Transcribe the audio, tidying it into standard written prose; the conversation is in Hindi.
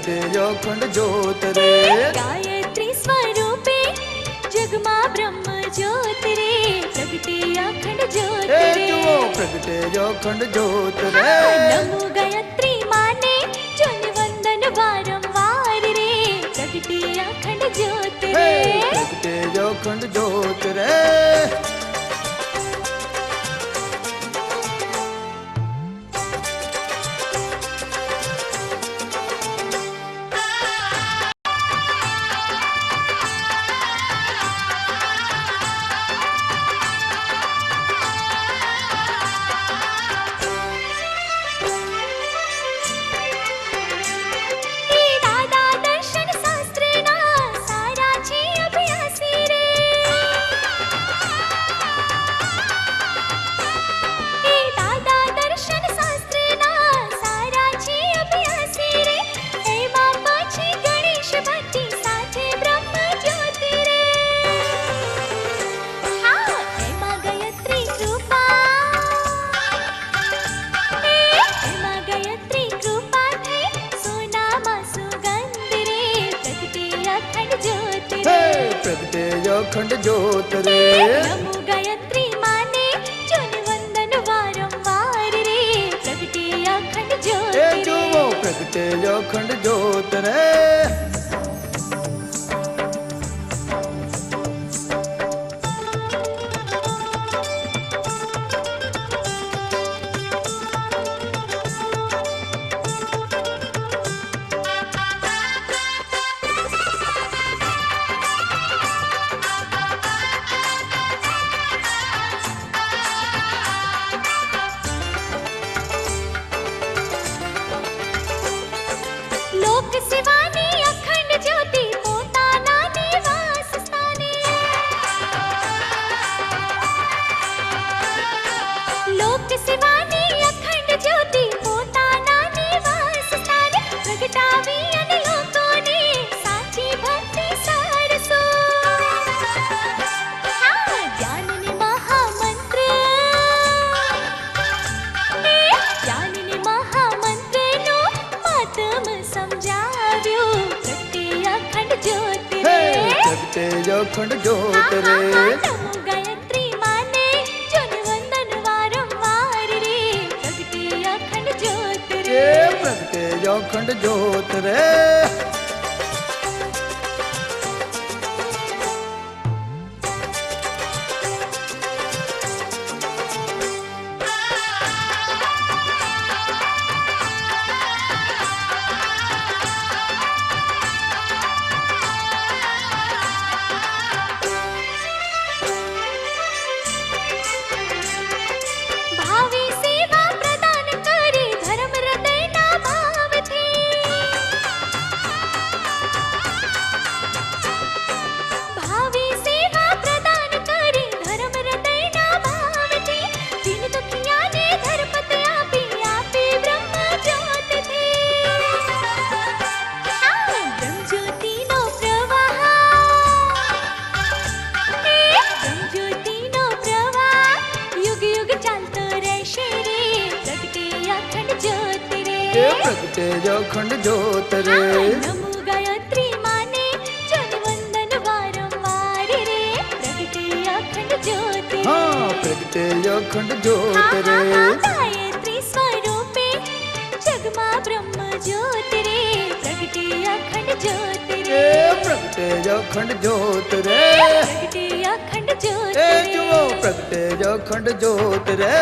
प्रगटे अखंड ज्योत रे। गायत्री स्वरूपे जगमा ब्रह्म ज्योत रे, प्रगटे अखंड ज्योत रे। प्रगटे अखंड ज्योत रे। नमो गायत्री माने जन वंदन बारंबार रे, प्रगटे अखंड ज्योत रे। प्रगटे अखंड ज्योत रे। प्रगटे अखंड ज्योत रे। नमो गायत्री माने जन वंदन बारंबार रे, प्रगटे अखंड ज्योत रे। प्रगटे अखंड ज्योत रे। लोक शिवानी अखंड ज्योति पोताना निवास स्थाने। लोक शिवानी अखंड ज्योति पोताना निवास स्थाने, प्रगटावी अने लोकोने साची भक्ति सारसो। ज्ञानने महामंत्र, ज्ञानने महामंत्रनो मातम समझाव्यो, प्रगटे अखंड ज्योत रे। प्रगटे अखंड ज्योत रे। नमो गायत्री माने जन वंदन वारंवार रे, प्रगटे अखंड ज्योत रे। प्रगटे अखंड ज्योत रे। भावी सेवा प्रदान करे धर्म हृदयना भावथी। भावी सेवा प्रदान करे धर्म हृदयना भावथी, दीन दुखियाने धर्मत आपी आपे ब्रह्म ज्योत थी। ब्रह्म ज्योतिनो प्रवाह, ब्रह्म ज्योतिनो प्रवाह युग युग चालतो रहेशे रे, प्रगटे अखंड ज्योत रे। प्रगटे अखंड ज्योत रे। नमो गायत्री माने जन वंदन बारंबार रे, प्रगटे अखंड ज्योत रे। प्रगटे अखंड ज्योत रे। गायत्री स्वरूपे जगमा ब्रह्म ज्योत रे, प्रगटे अखंड ज्योत रे। प्रगटे अखंड ज्योत रे। प्रगटे अखंड ज्योत रे। प्रगटे अखंड ज्योत रे।